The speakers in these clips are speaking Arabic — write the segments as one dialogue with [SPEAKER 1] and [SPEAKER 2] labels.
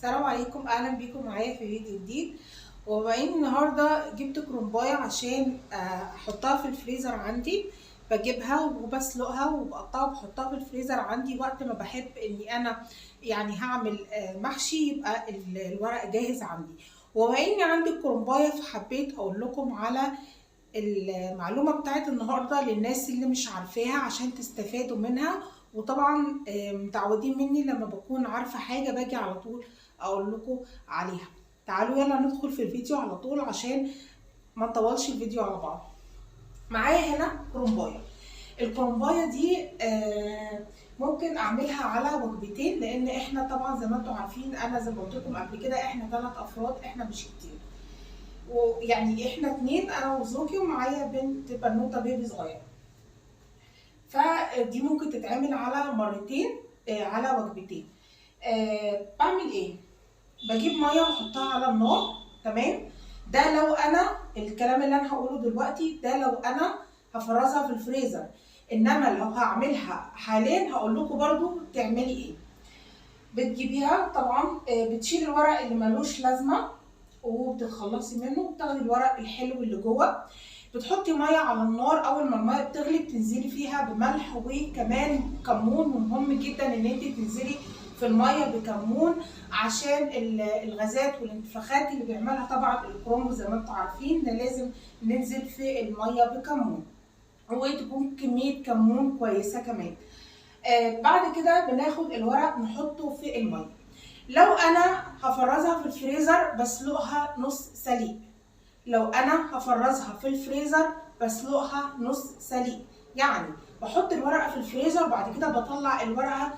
[SPEAKER 1] السلام عليكم، اهلا بيكم معايا في فيديو جديد. وبما اني النهارده جبت كرومبايه عشان احطها في الفريزر عندي، بجيبها وبسلقها وبقطعها وبحطها في الفريزر عندي وقت ما بحب اني انا يعني هعمل محشي، يبقى الورق جاهز عندي. وبما اني عندي الكرومبايه فحبيت اقول لكم على المعلومه بتاعت النهارده للناس اللي مش عارفاها عشان تستفادوا منها. وطبعا متعودين مني لما بكون عارفه حاجه باجي على طول اقول لكم عليها. تعالوا يلا ندخل في الفيديو على طول عشان ما نطولش الفيديو على بعض. معايا هنا كرومبايه. الكرومبايه دي ممكن اعملها على وجبتين، لان احنا طبعا زي ما انتم عارفين، انا زي ما قلت لكم قبل كده احنا 3 افراد، احنا مش كتير، ويعني احنا 2، انا وزوجي ومعايا بنت بنوته بيبي صغير. فدي ممكن تتعمل على مرتين على وجبتين. بعمل ايه؟ بجيب ميه واحطها على النار. تمام؟ ده لو انا الكلام اللي انا هقوله دلوقتي ده لو انا هفرزها في الفريزر، انما لو هعملها حاليا هقول لكم برضو تعملي ايه. بتجيبيها طبعا، بتشيل الورق اللي ملوش لازمه وبتتخلصي منه، وبتاخدي الورق الحلو اللي جوه. بتحطي ميه على النار، اول ما الميه بتغلي بتنزلي فيها بملح وكمان كمون. ومهم جدا ان انت تنزلي في الميه بكمون عشان الغازات والانتفاخات اللي بيعملها طبعا الكرومب زي ما انتم عارفين، ده لازم ننزل في الميه بكمون، وتكون كميه كمون كويسه كمان. بعد كده بناخد الورق نحطه في الميه. لو انا هفرزها في الفريزر بسلقها نص سليق. لو انا هفرزها في الفريزر بسلقها نص سليق، يعني بحط الورقه في الفريزر وبعد كده بطلع الورقه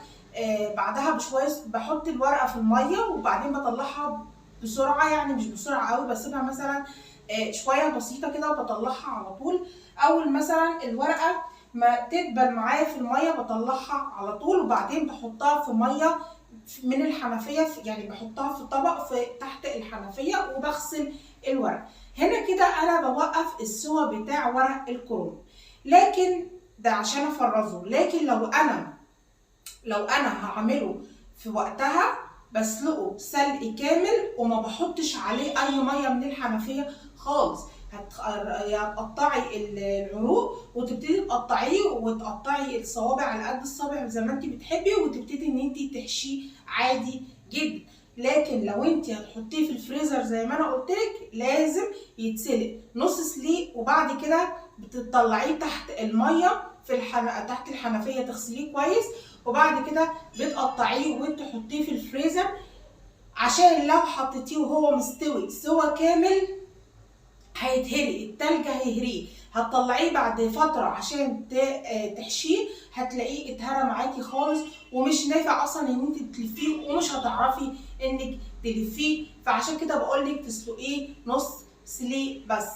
[SPEAKER 1] بعدها بشويه، بحط الورقه في الميه وبعدين بطلعها بسرعه، يعني مش بسرعه قوي، بسيبها مثلا شويه بسيطه كده وبطلعها على طول. اول مثلا الورقه ما تدبل معايا في الميه بطلعها على طول، وبعدين بحطها في ميه من الحنفيه، يعني بحطها في طبق في تحت الحنفيه وبغسل الورق. هنا كده انا بوقف السوى بتاع ورق الكروم، لكن ده عشان افرزه. لكن لو انا هعمله في وقتها بسلقه سلق كامل وما بحطش عليه اي ميه من الحنفيه خالص. هتقطعي العروق وتبتدي تقطعيه وتقطعي الصوابع على قد الصابع زي ما انت بتحبي، وتبتدي ان انت تحشيه عادي جدا. لكن لو انت هتحطيه في الفريزر زي ما انا قلت لك لازم يتسلق نص سليق، وبعد كده بتطلعيه تحت الميه في تحت الحنفيه تغسليه كويس، وبعد كده بتقطعيه وتحطيه في الفريزر عشان لو حطيتيه وهو مستوي سوا كامل هيتهري، التلج هيهريه. هتطلعيه بعد فتره عشان تحشيه هتلاقيه اتهرى معاكي خالص، ومش نافع اصلا ان انت تلفيه، ومش هتعرفي انك تلفيه. فعشان كده بقولك تسلقيه نص سليق بس.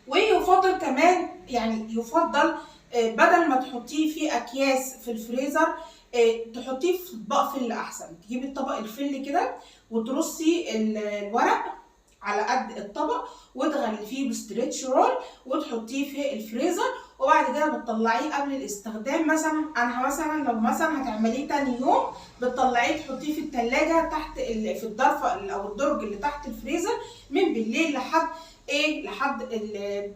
[SPEAKER 1] ويفضل كمان، يعني يفضل بدل ما تحطيه في اكياس في الفريزر تحطيه في اطباق فل احسن. تجيبي الطبق الفل كده وترصي الورق على قد الطبق وتغلفيه بستريتش رول وتحطيه في الفريزر، وبعد كده بتطلعيه قبل الاستخدام. مثلا لو مثلا هتعمليه تاني يوم بتطلعيه تحطيه في التلاجة تحت في الضرفه او الدرج اللي تحت الفريزر من بالليل لحد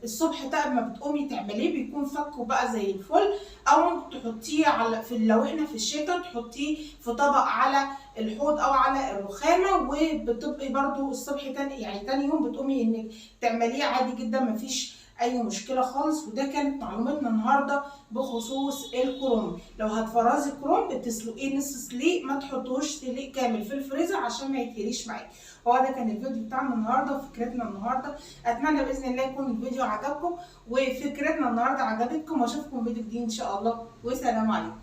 [SPEAKER 1] الصبح. ما بتقومي تعمليه بيكون فك بقى زي الفل. او ممكن تحطيه لو احنا في الشتاء تحطيه في طبق على الحوض او على الرخامه، وبتبقي برده الصبح تاني يوم بتقومي انك تعمليه عادي جدا، مفيش اي مشكله خالص. وده كانت معلوماتنا النهارده بخصوص الكرومب. لو هتفرزي الكرومب تسلقيه نص سليق، ما تحطوش سليق كامل في الفريزر عشان ما يتهريش معاكي. هو ده كان الفيديو بتاعنا النهارده وفكرتنا النهارده. اتمنى باذن الله يكون الفيديو عجبكم وفكرتنا النهارده عجبتكم، واشوفكم فيديو جديد ان شاء الله، والسلام عليكم.